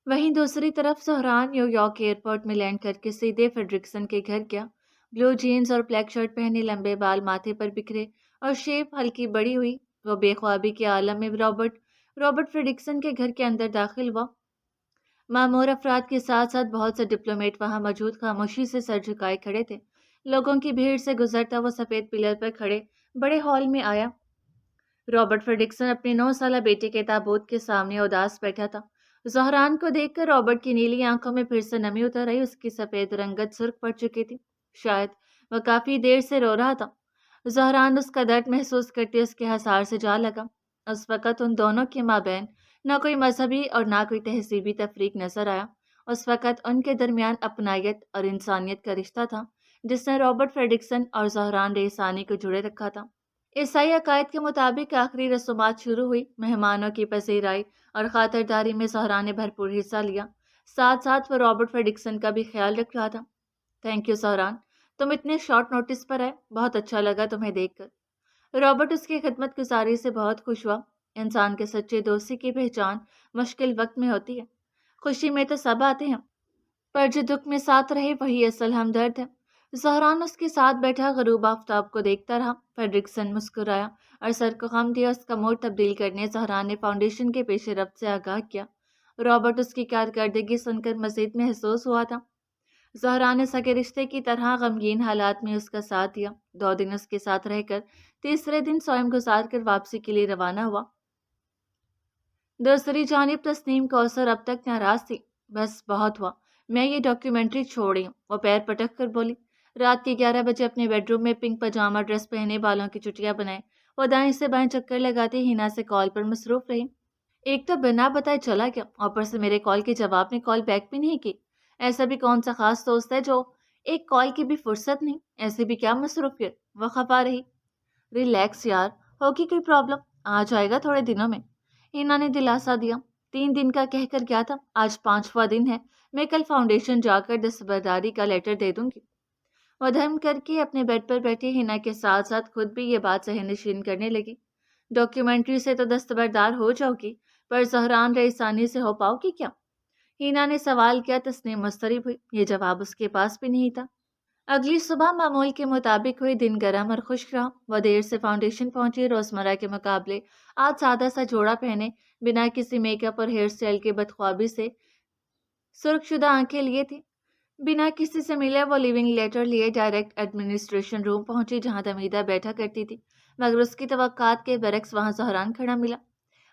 वहीं दूसरी तरफ ज़हरान न्यूयॉर्क एयरपोर्ट में लैंड करके सीधे फ्रेडरिक्सन के घर गया। ब्लू जीन्स और ब्लैक शर्ट पहने, लंबे बाल माथे पर बिखरे और शेप हल्की बड़ी हुई, वो बेख्वाबी के आलम में रॉबर्ट रॉबर्ट फ्रेडरिक्सन के घर के अंदर दाखिल हुआ। मामूर अफराद के साथ साथ बहुत से डिप्लोमेट वहां मौजूद खामोशी से सर झुकाए खड़े थे। लोगों की भीड़ से गुजरता वो सफेद पिलर पर खड़े बड़े हॉल में आया। रॉबर्ट फ्रेडरिक्सन अपने 9 साल बेटे के ताबूत के सामने उदास बैठा था। ज़हरान को देखकर रॉबर्ट की नीली आंखों में फिर से नमी उतर आई। उसकी सफेद रंगत सुर्ख पड़ चुकी थी। शायद वह काफी देर से रो रहा था। ज़हरान उसका दर्द महसूस करते उसके हसार से जा लगा। उस वक़्त उन दोनों के माबैन न कोई मजहबी और ना कोई तहजीबी तफरीक नजर आया। उस वक़्त उनके दरमियान अपनायत और इंसानियत का रिश्ता था, जिसने रॉबर्ट फ्रेडरिक्सन और ज़हरान रेसानी को जुड़े रखा था। ईसाई अकायद के मुताबिक आखिरी रसूमात शुरू हुई। मेहमानों की पजीराई और खातिरदारी में ज़हरान ने भरपूर हिस्सा लिया। साथ साथ वो रॉबर्ट फ्रेडरिक्सन का भी ख्याल रख रहा था। थैंक यू ज़हरान, तुम इतने शॉर्ट नोटिस पर आए, बहुत अच्छा लगा तुम्हें देखकर। रॉबर्ट उसकी खिदमतगुजारी से बहुत खुश हुआ। इंसान के सच्चे दोस्ती की पहचान मुश्किल वक्त में होती है। खुशी में तो सब आते हैं, पर जो दुख में साथ रहे वही असल हमदर्द है। ज़हरान उसके साथ बैठा गरूब आफताब को देखता रहा। फ्रेडरिक्सन मुस्कुराया और सर को खम दिया। उसका मूड तब्दील करने ज़हरान ने फाउंडेशन के पेश रफ्त से आगाह किया। रॉबर्ट उसकी कारकर्दगी सुनकर मजीद महसूस हुआ था। ज़हरान ने सगे रिश्ते की तरह गमगीन हालात में उसका साथ दिया। 2 दिन उसके साथ रहकर तीसरे दिन स्वयं गुजार कर वापसी के लिए रवाना हुआ। दूसरी जानिब तस्नीम कौसर अब तक नाराज थी। बस बहुत हुआ, मैं ये डॉक्यूमेंट्री छोड़ रही हूँ, वो पैर पटक कर बोली। रात के 11 बजे अपने बेडरूम में पिंक पजामा ड्रेस पहने, बालों की चुटियां बनाए, वो दाएं से बाएं चक्कर लगाती हिना से कॉल पर मसरूफ रही। एक तो बिना बताए चला गया, ऊपर से मेरे कॉल के जवाब में कॉल बैक भी नहीं की। ऐसा भी कौन सा खास दोस्त है जो एक कॉल की भी फुर्सत नहीं, ऐसे भी क्या मसरूफियत। वो खफा रही। रिलैक्स यार, होगी कोई प्रॉब्लम, आ जाएगा थोड़े दिनों में। हिना ने दिलासा दिया। 3 दिन का कहकर गया था, आज 5वां दिन है। मैं कल फाउंडेशन जाकर दस्तबरदारी का लेटर दे दूंगी। वह धर्म करके अपने बेड पर बैठी हिना के साथ साथ खुद भी ये बात सहनशीन करने लगी। डॉक्यूमेंट्री से तो दस्तबरदार हो जाओगी, पर ज़हरान रईसानी से हो पाओगी क्या? हिना ने सवाल किया। तस्नीम मुस्तरब हुई। ये जवाब उसके पास भी नहीं था। अगली सुबह मामूल के मुताबिक हुई। दिन गर्म और खुश्क रहा। वह देर से फाउंडेशन पहुंची। रोजमर्रा के मुकाबले आज सादा सा जोड़ा पहने, बिना किसी मेकअप और हेयर स्टाइल के बदख्वाबी से सुर्खशुदा आंखें लिए थी। बिना किसी से मिले वो लिविंग लेटर लिए डायरेक्ट एडमिनिस्ट्रेशन रूम पहुंची, जहां तमीदा बैठा करती थी। मगर उसकी तवक्कात के बरक्स वहां ज़हरान खड़ा मिला।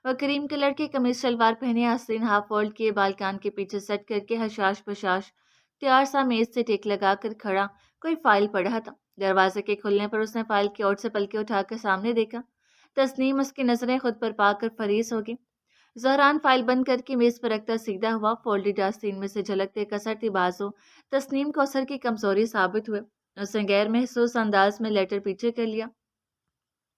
वह क्रीम कलर की कमीज शलवार पहने, आस्तीन हाफ फोल्ड किए बाल कान के पीछे सेट करके हशाश बशाश तैयार सा मेज से टेक लगाकर खड़ा कोई फाइल पढ़ा था। दरवाजे के खुलने पर उसने फाइल की ओर से पलके उठाकर सामने देखा। तस्नीम उसकी नजरें खुद पर पाकर फरीस होगी। ज़हरान फाइल बंद करके मेज पर रखता सीधा हुआ। फोल्डेड आस्तीन में से झलकते कसरती बाजू तस्नीम कौसर की कमजोरी साबित हुए। उसने गैर महसूस अंदाज में लेटर पीछे कर लिया।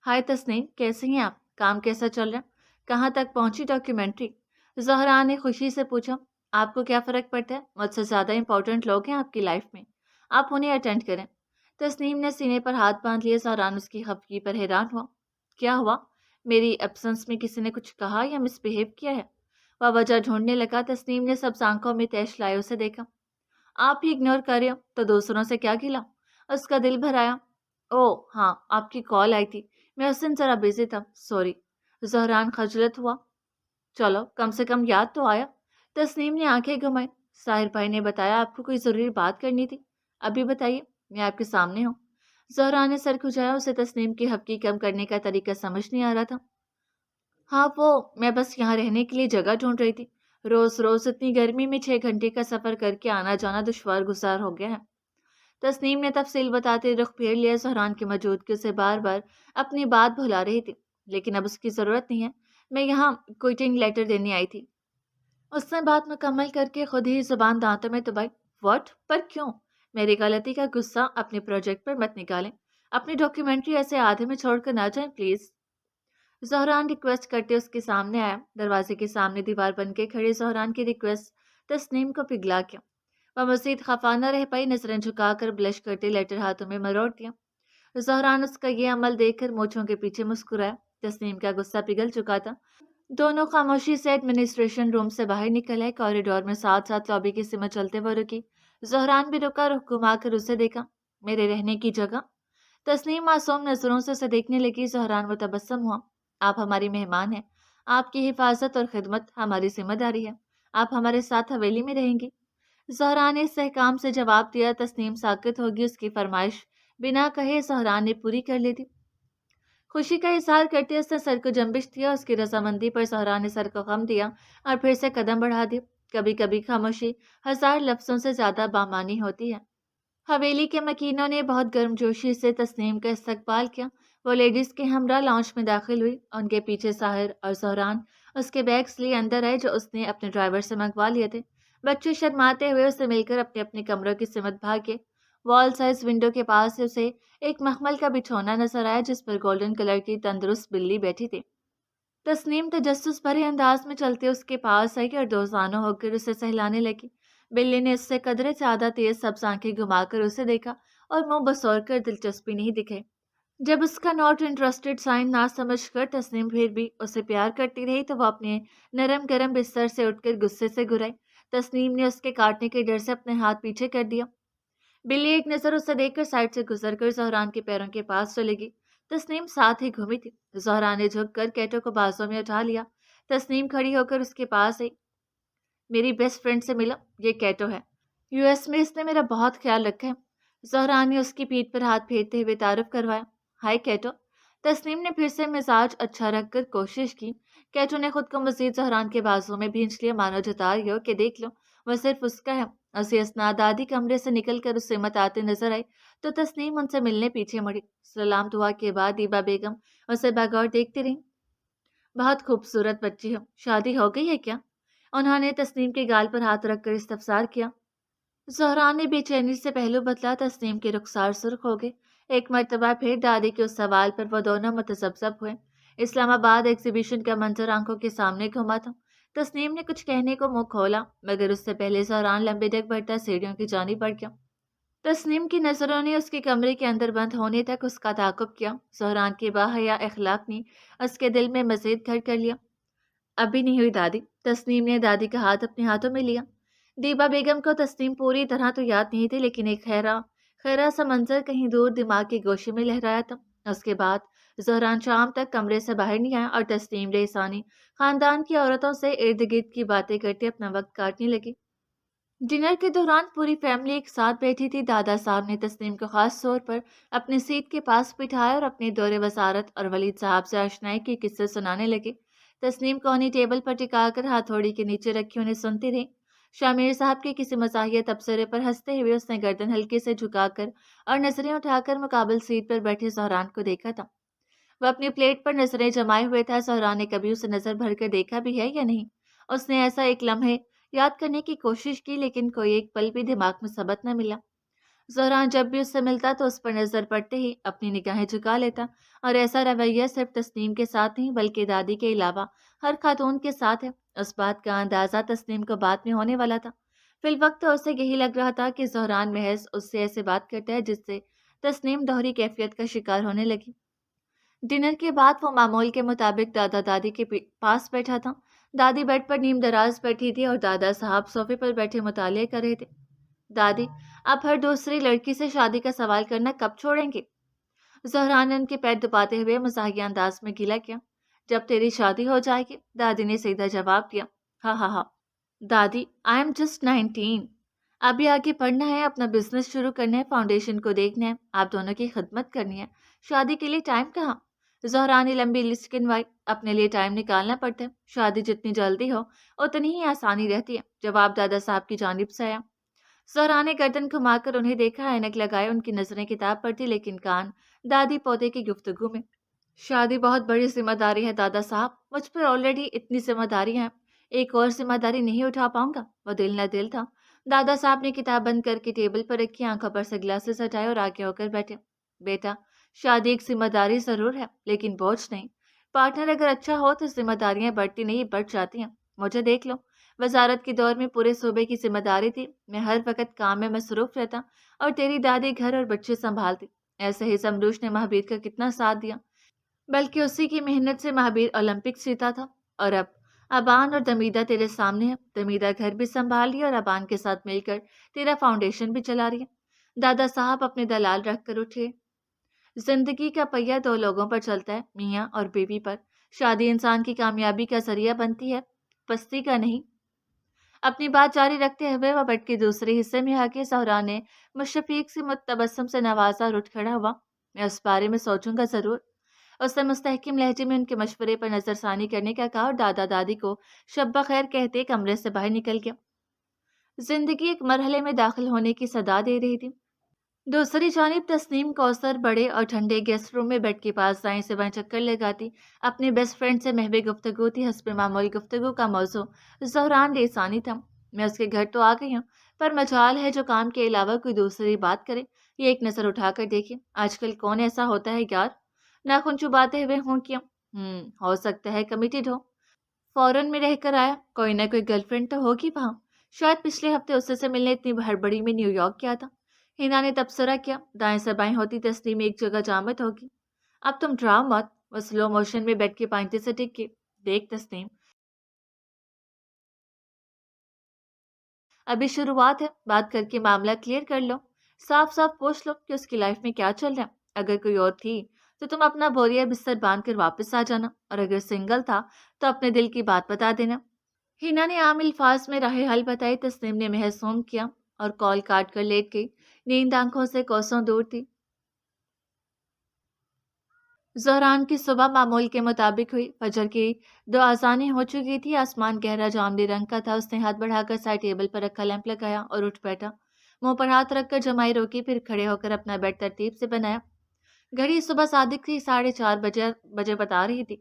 हाय तस्नीम, कैसी हैं आप? काम कैसा चल रहा? कहाँ तक पहुंची डॉक्यूमेंट्री? ज़हरा ने खुशी से पूछा। आपको क्या फ़र्क पड़ता है? मुझसे ज़्यादा इंपॉर्टेंट लोग हैं आपकी लाइफ में, आप उन्हें अटेंड करें। तस्नीम ने सीने पर हाथ बांध लिए। ज़हरान उसकी खफगी पर हैरान हुआ। क्या हुआ? मेरी एब्सेंस में किसी ने कुछ कहा या मिसबिहेव किया है? वह वजह ढूंढने लगा। तस्नीम ने सब आंखों में तैश लाए उसे देखा। आप ही इग्नोर कर रहे हो तो दूसरों से क्या गिला? उसका दिल भर आया। ओह हाँ, आपकी कॉल आई थी, मैं उस दिन जरा बिजी था, सॉरी। ज़हरान खजलत हुआ। चलो कम से कम याद तो आया। तस्नीम ने आंखें घुमाई। साहिर भाई ने बताया आपको कोई जरूरी बात करनी थी। अभी बताइए, मैं आपके सामने हूँ। ज़हरा ने सर खुजाया। उसे तस्नीम की हफ्की कम करने का तरीका समझ नहीं आ रहा था। हाँ वो, मैं बस यहाँ रहने के लिए जगह ढूंढ रही थी। रोज रोज इतनी गर्मी में 6 घंटे का सफर करके आना जाना दुश्वार गुजार हो गया है। तस्नीम ने तफसील बताते रुख फेर लिया। ज़हरान की मौजूदगी से बार बार अपनी बात भुला रही थी। लेकिन अब उसकी ज़रूरत नहीं है, मैं यहाँ क्विटिंग लेटर देने आई थी। उसने बात मुकम्मल करके खुद ही जुबान दांतों में दबाई। व्हाट? पर क्यों? मेरी गलती का गुस्सा अपने प्रोजेक्ट पर मत निकालें। अपनी डॉक्यूमेंट्री ऐसे आधे में छोड़कर ना जाएं प्लीज। ज़हरान रिक्वेस्ट करते उसके सामने आया। दरवाजे के सामने दीवार बन के खड़े ज़हरान की रिक्वेस्ट तस्नीम को पिघला गया। वह मजीद खफा न रह पाई। नजरें झुकाकर ब्लश करते लेटर हाथों में मरोड़ दिया। ज़हरान उसका ये अमल देखकर मूंछों के पीछे मुस्कुराया। तस्नीम का गुस्सा पिघल चुका था। दोनों खामोशी से एडमिनिस्ट्रेशन रूम से बाहर निकल आए। कॉरिडोर में साथ साथ लॉबी की सिमत चलते वो रुकी। जहरान भी रुका, रुख घुमाकर उसे देखा। मेरे रहने की जगह? तस्नीम मासूम नजरों से उसे देखने लगी। जहरान वो तबस्सुम हुआ। आप हमारी मेहमान हैं। आपकी हिफाजत और खिदमत हमारी जिम्मेदारी है। आप हमारे साथ हवेली में रहेंगी। जहरान ने सहकाम से जवाब दिया। तस्नीम साकित होगी। उसकी फरमाइश बिना कहे जहरान ने पूरी कर ली थी। खुशी का इजहार करते उसने सर को जंबिश दिया। उसकी रजामंदी पर सहरा ने सर को गम दिया और फिर से कदम बढ़ा दिया। कभी कभी खामोशी हजार लफ्जों से ज्यादा बामानी होती है। हवेली के मकीनों ने बहुत गर्मजोशी से तस्नीम का इस्तकबाल किया। वो लेडीज के हमरा लॉन्च में दाखिल हुई। उनके पीछे साहिर और जहरान उसके बैग्स लिए अंदर आए जो उसने अपने ड्राइवर से मंगवा लिए थे। बच्चे शर्माते हुए उससे मिलकर अपने अपने कमरों की सिमत भागे। वॉल साइज विंडो के पास से उसे एक मखमल का बिछौना नजर आया जिस पर गोल्डन कलर की तंदुरुस्त बिल्ली बैठी थी। तस्नीम तजस्सुस भरे अंदाज में चलते उसके पास आई और दोजानो होकर उसे सहलाने लगी। बिल्ली ने उससे कदरे ज्यादा तेज सब्ज आंखें घुमाकर उसे देखा और मुंह बसौर कर दिलचस्पी नहीं दिखाई। जब उसका नॉट इंटरेस्टेड साइन ना समझकर तस्नीम फिर भी उसे प्यार करती रही तो वो अपने नरम गरम बिस्तर से उठकर गुस्से से घुराई। तस्नीम ने उसके काटने के डर से अपने हाथ पीछे कर दिया। बिल्ली एक नजर उसे देखकर साइड से गुजरकर जहरान के पैरों के पास चलेगी। तस्नीम साथ ही घूमी थी। जहरान ने झुककर कैटो को बाजू में उठा लिया। तस्नीम खड़ी होकर उसके पास आई। मेरी बेस्ट फ्रेंड से मिला, ये कैटो है। यूएस में इसने मेरा बहुत ख्याल रखा है। जहरान ने उसकी पीठ पर हाथ फेरते हुए तारुफ करवाया। हाय कैटो। तस्नीम ने फिर से मिजाज अच्छा रखकर कोशिश की। कैटो ने खुद को मजीद जहरान के बाजू में भींच लिया, मानो जता रही हो कि देख लो वह सिर्फ उसका है। उसे असनाद दादी कमरे से निकलकर उससे मत आते नजर आई तो तस्नीम उनसे मिलने पीछे मुड़ी। सलाम दुआ के बाद दीबा बेगम उसे बगौर देखती रही। बहुत खूबसूरत बच्ची हो, शादी हो गई है क्या? उन्होंने तस्नीम के गाल पर हाथ रखकर इस्तफसार किया। ज़हरान ने बेचैनी से पहलू बदला। तस्नीम के रुखसार सुर्ख हो गए। एक मर्तबा फिर दादी के उस सवाल पर वो दोनों मुतज़ब्ज़ब हुए। इस्लामाबाद एग्जीबिशन का मंजर आंखों के सामने घुमा था। तस्नीम ने कुछ कहने को मुंह खोला मगर उससे पहले ज़हरान लंबे डग बढ़ता सीढ़ियों की जानिब बढ़ गया। तस्नीम की नजरों ने उसके कमरे के अंदर बंद होने तक उसका ताक़ुब किया। ज़हरान के बाहया अखलाक ने उसके दिल में मज़ीद घर कर लिया। अभी नहीं हुई दादी। तस्नीम ने दादी का हाथ अपने हाथों में लिया। दीबा बेगम को तस्नीम पूरी तरह तो याद नहीं थी लेकिन एक खैरा खैरा सा मंजर कहीं दूर दिमाग के गोशे में लहराया था। उसके बाद जहरान शाम तक कमरे से बाहर नहीं आया और तस्नीम रेसानी खानदान की औरतों से इर्द गिर्द की बातें करके अपना वक्त काटने लगी। डिनर के दौरान पूरी फैमिली एक साथ बैठी थी। दादा साहब ने तस्नीम को खास तौर पर अपनी सीट के पास बिठाया और अपने दौरे वजारत और वलीद साहब से आशनाई के किस्से सुनाने लगे। तस्नीम कोनी टेबल पर टिकाकर हथौड़ी के नीचे रखी उन्हें सुनती रही। शामिर साहब के किसी मजाहिया तबसरे पर हंसते हुए उसने गर्दन हल्के से झुकाकर और नजरें उठाकर मुकाबल सीट पर बैठे जहरान को देखा था। वह अपनी प्लेट पर नजरें जमाए हुए था। जहरान ने कभी उसे नजर भरकर देखा भी है या नहीं। उसने ऐसा एक लम्हे याद करने की कोशिश की लेकिन कोई एक पल भी दिमाग में सबक न मिला। जहरान जब भी उससे मिलता तो उस पर नजर पड़ते ही अपनी निगाहें झुका लेता और ऐसा रवैया सिर्फ तस्नीम के साथ नहीं बल्कि दादी के अलावा हर खातून के साथ है। उस बात का अंदाजा तस्नीम को बाद में होने वाला था। फिलवक्त तो उसे यही लग रहा था कि जहरान महज उससे ऐसे बात करता है जिससे तस्नीम दोहरी कैफियत का शिकार होने लगी। डिनर के बाद वो मामूल के मुताबिक दादा दादी के पास बैठा था। दादी बेड पर नीम दराज बैठी थी और दादा साहब सोफे पर बैठे मुताले कर रहे थे। दादी, आप हर दूसरी लड़की से शादी का सवाल करना कब छोड़ेंगे? जहरान ने उनके पैर दबाते हुए मजाकिया अंदाज में गिला किया। जब तेरी शादी हो जाएगी, दादी ने सीधा जवाब दिया। हाँ हाँ हाँ दादी, आई एम जस्ट 19। अभी आगे पढ़ना है, अपना बिजनेस शुरू करना है, फाउंडेशन को देखना है, आप दोनों की खिदमत करनी है। शादी के लिए टाइम कहाँ? ज़हरा ने लंबी लिस्ट गिनवाई। अपने लिए टाइम निकालना पड़ता है। शादी जितनी जल्दी हो उतनी ही आसानी रहती है। जवाब दादा साहब की जानिब से आया। ज़हरा ने गर्दन घुमाकर उन्हें देखा। ऐनक लगाए उनकी नजरें किताब पर थी लेकिन कान दादी पोते की गुफ्तगू में। शादी बहुत बड़ी जिम्मेदारी है दादा साहब, मुझ पर ऑलरेडी इतनी जिम्मेदारी है, एक और जिम्मेदारी नहीं उठा पाऊंगा। वो दिल न दिल था। दादा साहब ने किताब बंद करके टेबल पर रखी, आंखों पर से ग्लासेस हटाए और आगे होकर बैठे। बेटा, शादी एक जिम्मेदारी जरूर है लेकिन बोझ नहीं। पार्टनर अगर अच्छा हो तो जिम्मेदारियां बढ़ती नहीं बढ़ जाती हैं। मुझे देख लो, वजारत के दौर में पूरे सूबे की जिम्मेदारी थी। मैं हर वक्त काम में मसरूफ रहता और तेरी दादी घर और बच्चे संभालती। ऐसे ही समरूश ने महावीर का कितना साथ दिया, बल्कि उसी की मेहनत से महावीर ओलंपिक्स जीता था। اور اب ابان اور دمیدہ تیرے سامنے ہے، دمیدہ گھر بھی سنبھال رہی ہے اور ابان کے ساتھ مل کر تیرا فاؤنڈیشن بھی چلا رہی ہے۔ دادا صاحب اپنے دلال رکھ کر اٹھے۔ زندگی کا پہیہ دو لوگوں پر چلتا ہے، میاں اور بیوی پر۔ شادی انسان کی کامیابی کا ذریعہ بنتی ہے، پستی کا نہیں۔ اپنی بات جاری رکھتے ہوئے وہ بیڈ کے دوسرے حصے میں آ کے زہرا نے مشفیق سے متبسم سے نوازا اور اٹھ کھڑا ہوا۔ میں اس بارے میں سوچوں گا ضرور۔ اس نے مستحکم لہجے میں ان کے مشورے پر نظر ثانی کرنے کا کہا اور دادا دادی کو شب بخیر کہتے کمرے سے باہر نکل گیا۔ زندگی ایک مرحلے میں داخل ہونے کی صدا دے رہی تھی۔ دوسری جانب تسنیم کوثر بڑے اور ٹھنڈے گیسٹ روم میں بیڈ کے پاس دائیں سے بائیں چکر لگاتی اپنے بیسٹ فرینڈ سے محو گفتگو تھی۔ حسب معمول گفتگو کا موضوع زہران لسانی تھا۔ میں اس کے گھر تو آ گئی ہوں، پر مجال ہے جو کام کے علاوہ کوئی دوسری بات کرے۔ یہ ایک نظر اٹھا کر دیکھیں، آج کل کون ایسا ہوتا ہے یار؟ ناخن چباتے ہوئے ہوں کیا؟ ہو سکتا ہے کمیٹیڈ ہو، فورن میں رہ کر آیا، کوئی نہ کوئی گرل فرینڈ تو ہوگی وہاں۔ شاید پچھلے ہفتے اس سے ملنے اتنی ہڑبڑی میں نیو یارک کیا تھا۔ ہنا نے تبصرہ کیا۔ دائیں سے بائیں ہوتی تسلیم ایک جگہ جامد ہوگی۔ اب تم ڈراؤ مت۔ وہ سلو موشن میں بیٹھ کے پائنٹے سے ٹک کے، دیکھ تسلیم، ابھی شروعات ہے، بات کر کے معاملہ کلیئر کر لو۔ صاف صاف پوچھ لو کہ اس کی لائف میں کیا چل رہا ہے۔ اگر کوئی اور تھی تو تم اپنا بوریا بستر باندھ کر واپس آ جانا، اور اگر سنگل تھا تو اپنے دل کی بات بتا دینا۔ ہنا نے عام الفاظ میں راہ حل بتائی۔ تسنیم نے محسوم کیا اور کال کاٹ کر لیٹ گئی۔ نیند آنکھوں سے کوسوں دور تھی۔ زہران کی صبح معمول کے مطابق ہوئی۔ فجر کی 2 اذانیں ہو چکی تھی۔ آسمان گہرا جامنی رنگ کا تھا۔ اس نے ہاتھ بڑھا کر سائڈ ٹیبل پر رکھا لیمپ لگایا اور اٹھ بیٹھا۔ منہ پر ہاتھ رکھ کر جمائی روکی، پھر کھڑے ہو کر اپنا بیڈ ترتیب سے بنایا۔ گھڑی صبح صادق کی 4:30 بجے بتا رہی تھی۔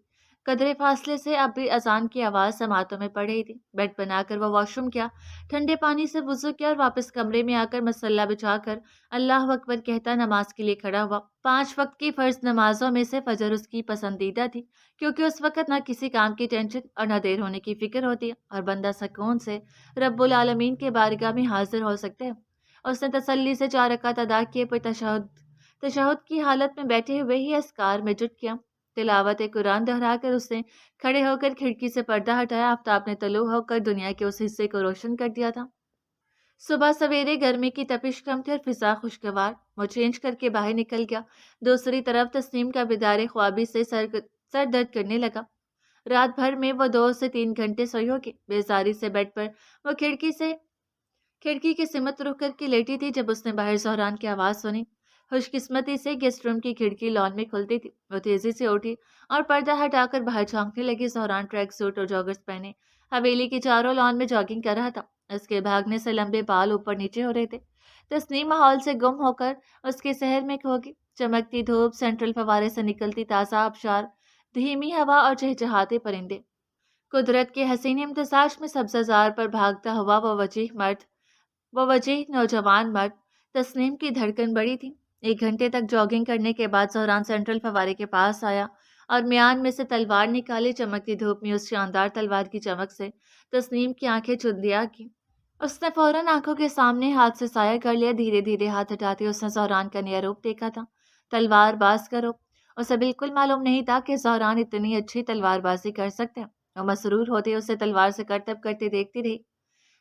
قدرے فاصلے سے اب بھی اذان کی آواز سماعتوں میں پڑ رہی تھی۔ بیڈ بنا کر وہ واش روم گیا، ٹھنڈے پانی سے وضو کیا اور واپس کمرے میں آ کر مسلح بچھا کر اللہ اکبر کہتا نماز کے لیے کھڑا ہوا۔ 5 وقت کی فرض نمازوں میں سے فجر اس کی پسندیدہ تھی، کیونکہ اس وقت نہ کسی کام کی ٹینشن اور نہ دیر ہونے کی فکر ہوتی ہے اور بندہ سکون سے رب العالمین کے بارگاہ میں حاضر ہو سکتے ہیں۔ اس نے تسلی سے 4 رکعت ادا کیے، پھر تشہد کی حالت میں بیٹھے ہوئے ہی اذکار میں جٹ کیا۔ تلاوت قرآن دہرا کر اس نے کھڑے ہو کر کھڑکی سے پردہ ہٹایا۔ آفتاب نے طلوع ہو کر دنیا کے اس حصے کو روشن کر دیا تھا۔ صبح سویرے گرمی کی تپش کم تھی اور فضا خوشگوار۔ وہ چینج کر کے باہر نکل گیا۔ دوسری طرف تسنیم کا بیدار خوابی سے سر درد کرنے لگا۔ رات بھر میں وہ 2 سے 3 گھنٹے سوئی ہوگی۔ بیزاری سے بیڈ پر وہ کھڑکی کی سمت رخ کر کے لیٹی تھی جب اس نے باہر زہران کی آواز سنی۔ خوش قسمتی سے گیسٹ روم کی کھڑکی لان میں کھلتی تھی۔ وہ تیزی سے اٹھی اور پردہ ہٹا کر باہر جھانکنے لگی۔ زہران ٹریک سوٹ اور جاگرز پہنے حویلی کی چاروں لان میں جاگنگ کر رہا تھا۔ اس کے بھاگنے سے لمبے بال اوپر نیچے ہو رہے تھے۔ تسنیم ماحول سے گم ہو کر اس کے شہر میں کھو گئی۔ چمکتی دھوپ، سینٹرل فوارے سے نکلتی تازہ آبشار، دھیمی ہوا اور چہچہاتے پرندے، قدرت کے حسین امتزاج میں سبزہ زار پر بھاگتا ہوا وہ وجیح نوجوان مرد۔ تسنیم کی دھڑکن بڑی تھی۔ 1 گھنٹے تک جاگنگ کرنے کے بعد زہران سینٹرل فوارے کے پاس آیا اور میان میں سے تلوار نکالی۔ چمکتی دھوپ میں اس شاندار تلوار کی چمک سے تسنیم کی آنکھیں چندیا کی۔ اس نے فوراً آنکھوں کے سامنے ہاتھ سے سایہ کر لیا۔ دھیرے دھیرے ہاتھ ہٹاتے اس نے زہران کا نیا روپ دیکھا تھا، تلوار باز کا روپ۔ اسے بالکل معلوم نہیں تھا کہ زہران اتنی اچھی تلوار بازی کر سکتے ہیں۔ وہ مسرور ہوتے اسے تلوار سے کرتب کرتے دیکھتی رہی۔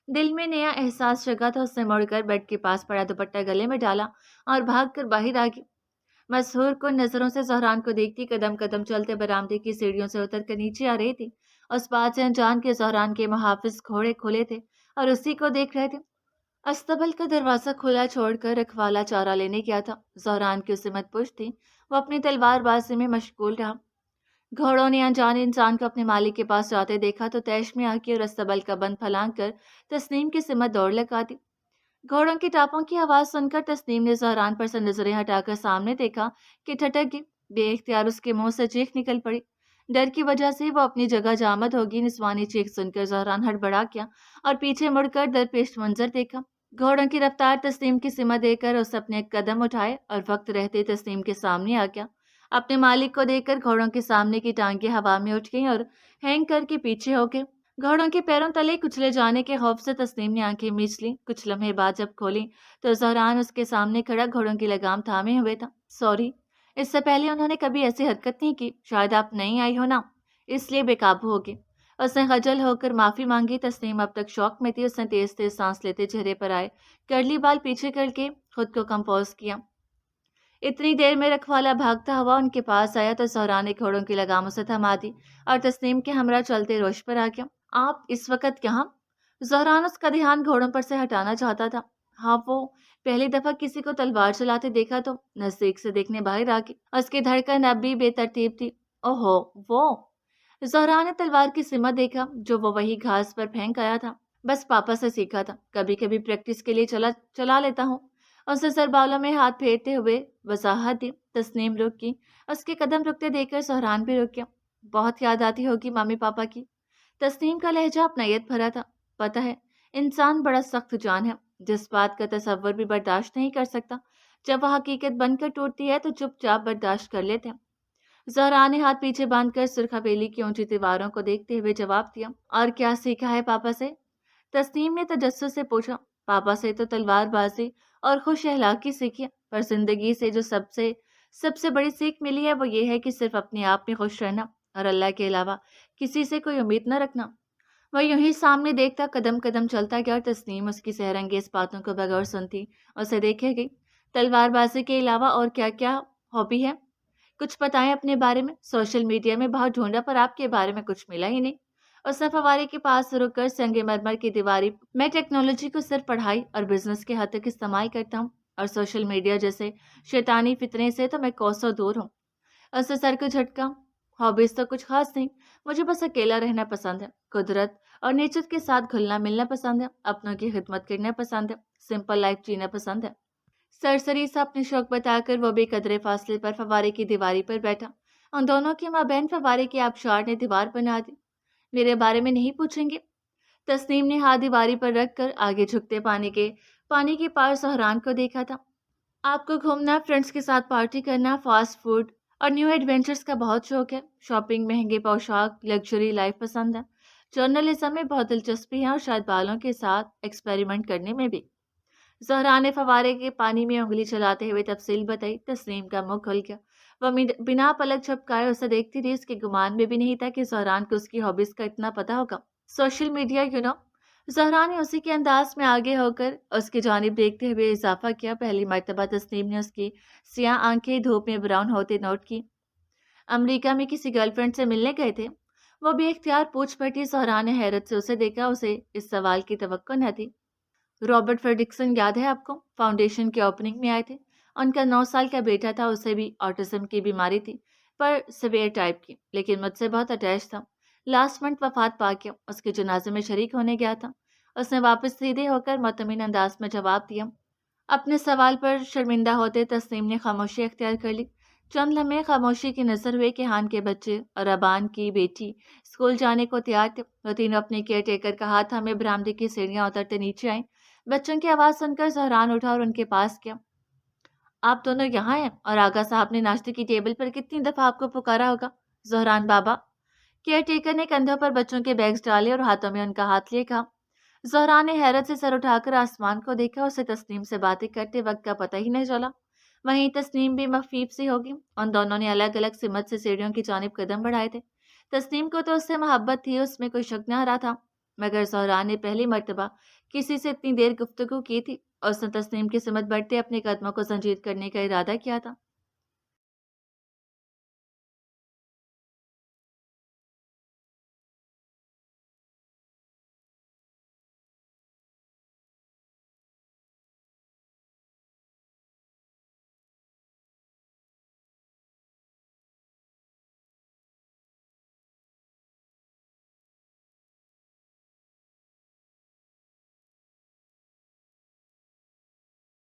دل میں نیا احساس جگا تھا۔ اس نے مڑ کر بیڈ کے پاس پڑا دوپٹہ گلے میں ڈالا اور بھاگ کر باہر آ گئی۔ مسحور کن نظروں سے زہران کو دیکھتی قدم قدم چلتے برآمدے کی سیڑھیوں سے اتر کر نیچے آ رہی تھی۔ اس بات سے انجان کے زہران کے محافظ گھوڑے کھلے تھے اور اسی کو دیکھ رہے تھے۔ استبل کا دروازہ کھلا چھوڑ کر رکھوالا چارہ لینے گیا تھا۔ زہران کی اسے مت پوچھ تھی۔ وہ اپنی تلوار بازی میں مشغول رہا۔ گھوڑوں نے انجان انسان کو اپنے مالک کے پاس جاتے دیکھا تو تیش میں آ کے اور استبل کا بند پھلانگ کر تسنیم کی سمت دوڑ لگا دی۔ گھوڑوں کی ٹاپوں کی آواز سن کر تسنیم نے زہران پر سے نظریں ہٹا کر سامنے دیکھا کہ ٹھٹک گئی۔ بے اختیار اس کے منہ سے چیخ نکل پڑی۔ ڈر کی وجہ سے وہ اپنی جگہ جامد ہوگی۔ نسوانی چیخ سن کر زہران ہڑبڑا کیا اور پیچھے مڑ کر درپیش منظر دیکھا۔ گھوڑوں کی رفتار تسنیم کی سمت دے کر اس اپنے قدم اٹھائے اور وقت رہتے تسنیم کے سامنے آ گیا۔ اپنے مالک کو دیکھ کر گھوڑوں کے سامنے کی ٹانگیں ہوا میں اٹھ گئیں اور ہینگ کر کے پیچھے ہو گئے۔ گھوڑوں کے پیروں تلے کچلے جانے کے خوف سے تسنیم نے آنکھیں میچ لیں۔ کچھ لمحے بعد جب کھولیں تو زہران اس کے سامنے کھڑا گھوڑوں کی لگام تھامے ہوئے تھا۔ سوری، اس سے پہلے انہوں نے کبھی ایسی حرکت نہیں کی۔ شاید آپ نئی آئی ہو نا، اس لیے بے قابو ہوگی۔ उसने खजल होकर माफी मांगी। तस्नीम अब तक शौक में थी। उसने तेज तेज सांस लेते चेहरे पर आए कर्ली बाल पीछे करके खुद को कंपोज किया। इतनी देर में रखवाला भागता हुआ उनके पास आया तो ज़हरा ने घोड़ों की लगामों से थमा दी और तस्नीम के हमरा चलते रोश पर आ गया। आप इस वक्त यहाँ? ज़हरा ने उसका ध्यान घोड़ों पर से हटाना चाहता था। हाँ, वो पहली दफा किसी को तलवार चलाते देखा तो नजदीक से देखने बाहर आ गई। उसकी धड़कन अब भी बेतरतीब थी। ओहो, वो? ज़हरा ने तलवार की सिमत देखा जो वो वही घास पर फेंक आया था। बस पापा से सीखा था, कभी कभी प्रैक्टिस के लिए चला चला लेता हूँ। उसने सर बालों में हाथ फेरते हुए वजाहत दी। तस्नीम रुक गई। उसके कदम रुकते देखकर सोहरान भी रुक गया। बहुत याद आती होगी मम्मी पापा की। तस्नीम का लहजा अपनायत भरा था। पता है, इंसान बड़ा सख्त जान है। जिस बात का तसव्वुर भी बर्दाश्त नहीं कर सकता, जब वह हकीकत बनकर टूटती है तो चुपचाप बर्दाश्त कर लेते हैं। ज़हरा ने हाथ पीछे बांधकर सुर्ख हवेली की ऊंची दीवारों को देखते हुए जवाब दिया। और क्या सीखा है पापा से? तस्नीम ने तजस्सुस से पूछा। पापा से तो तलवारबाजी और खुश अखलाकी सीखी है, पर जिंदगी से जो सबसे सबसे बड़ी सीख मिली है वो ये है कि सिर्फ अपने आप में खुश रहना और अल्लाह के अलावा किसी से कोई उम्मीद न रखना। वह यूं ही सामने देखता कदम कदम चलता गया और तस्नीम उसकी सहरंगेज बातों को बगौर सुनती उसे देखे गई। तलवारबाजी के अलावा और क्या क्या हॉबी है? कुछ बताएं अपने बारे में। सोशल मीडिया में बहुत ढूंढा पर आपके बारे में कुछ मिला ही नहीं। उसने फवारे के पास रुककर संगमरमर की दीवारी। मैं टेक्नोलॉजी को सिर्फ पढ़ाई और बिजनेस के हद तक इस्तेमाल करता हूँ, और सोशल मीडिया जैसे शैतानी फितने से तो मैं कोसों दूर हूँ। उसने सर को झटका। हॉबीज तो कुछ खास नहीं, मुझे बस अकेला रहना पसंद है, कुदरत और नेचर के साथ घुलना मिलना पसंद है, अपनों की खिदमत करना पसंद है, सिंपल लाइफ जीना पसंद है। सरसरी सा अपने शौक बताकर वो भी कदरे फासले पर फवारे की दीवारी पर बैठा। उन दोनों के माबैन फवारे की आबशार ने दीवार बना दी। मेरे बारे में नहीं पूछेंगे? तस्नीम ने हाथ दीवारी पर रखकर आगे झुकते पानी के पार सहरान को देखा था। आपको घूमना, फ्रेंड्स के साथ पार्टी करना, फास्ट फूड और न्यू एडवेंचर्स का बहुत शौक है। शॉपिंग, महंगे पोशाक, लग्जरी लाइफ पसंद है। जर्नलिज्म में बहुत दिलचस्पी है और शायद बालों के साथ एक्सपेरिमेंट करने में भी। ज़हरा ने फवारे के पानी में उंगली चलाते हुए तफसील बताई। तस्नीम का मुंह खुल गया। वह बिना पलक झपकाए उसे देखती रही। उसके गुमान में भी नहीं था कि ज़हरान को उसकी हॉबीज का इतना पता होगा। सोशल मीडिया, ज़हरा ने उसी के अंदाज में आगे होकर उसकी जानिब देखते हुए इजाफा किया। पहली मर्तबा तस्नीम ने उसकी सियाह आंखें धूप में ब्राउन होते नोट की। अमेरिका में किसी गर्लफ्रेंड से मिलने गए थे? वो भी इख्तियार पूछ बैठी। ज़हरा ने हैरत से उसे देखा। उसे इस सवाल की तवक्को न थी। रॉबर्ट फ्रेडिक्सन याद है आपको? फाउंडेशन के ओपनिंग में आए थे। उनका 9 साल का बेटा था। उसे भी ऑटिज्म की बीमारी थी, पर सिवियर टाइप की, लेकिन मुझसे बहुत अटैच था। लास्ट मंथ वफात पा गया। उसके जनाजे में शरीक होने गया था। उसने वापस सीधे होकर मुतमिन अंदाज में जवाब दिया। अपने सवाल पर शर्मिंदा होते तस्नीम ने खामोशी अख्तियार कर ली। चंद लम्हे खामोशी की नजर हुए कि हान के बच्चे और अबान की बेटी स्कूल जाने को तैयार थे। वो तीनों अपने केयर टेकर का हाथ हमें बरामदे की सीढ़ियां उतरते नीचे आए। बच्चों की आवाज सुनकर जहरान उठा और उनके पास गया। आप दोनों यहाँ हैं? और आगा साहब ने नाश्ते की टेबल पर कितनी दफा आपको पुकारा होगा? जहरान बाबा। केयर टेकर ने कंधों पर बच्चों के बैग्स डाले और हाथों में उनका हाथ लिए कहा। ज़हरा ने हैरत से सर उठाकर आसमान को देखा। उसे तस्नीम से बातें करते वक्त का पता ही नहीं चला। वहीं तस्नीम भी मफीब सी होगी। उन दोनों ने अलग अलग सिमत से सीढ़ियों की जानिब कदम बढ़ाए थे। तस्नीम को तो उससे मोहब्बत थी, उसमें कोई शक न रहा था, मगर ज़हरा ने पहली मर्तबा किसी से इतनी देर गुफ्तगू की थी। उसने तस्नीम की सिमत बढ़ते अपने कदमों को संजीद करने का इरादा किया था।